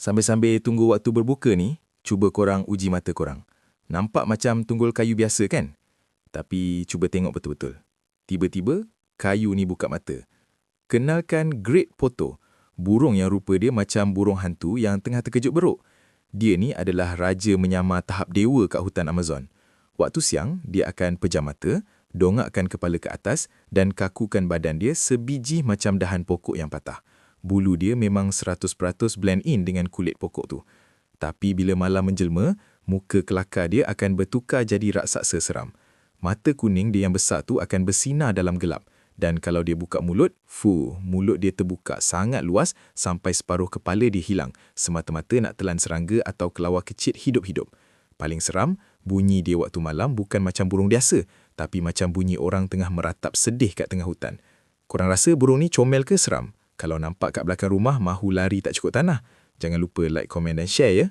Sambil-sambil tunggu waktu berbuka ni, cuba korang uji mata korang. Nampak macam tunggul kayu biasa kan? Tapi cuba tengok betul-betul. Tiba-tiba, kayu ni buka mata. Kenalkan Great Poto, burung yang rupa dia macam burung hantu yang tengah terkejut beruk. Dia ni adalah raja menyamar tahap dewa kat hutan Amazon. Waktu siang, dia akan pejam mata, dongakkan kepala ke atas dan kakukan badan dia sebiji macam dahan pokok yang patah. Bulu dia memang 100% blend in dengan kulit pokok tu. Tapi bila malam menjelma, muka kelakar dia akan bertukar jadi raksasa seram. Mata kuning dia yang besar tu akan bersinar dalam gelap. Dan kalau dia buka mulut, mulut dia terbuka sangat luas sampai separuh kepala dia hilang, semata-mata nak telan serangga atau kelawar kecil hidup-hidup. Paling seram, bunyi dia waktu malam bukan macam burung biasa, tapi macam bunyi orang tengah meratap sedih kat tengah hutan. Korang rasa burung ni comel ke seram? Kalau nampak kat belakang rumah, mahu lari tak cukup tanah. Jangan lupa like, komen dan share ya.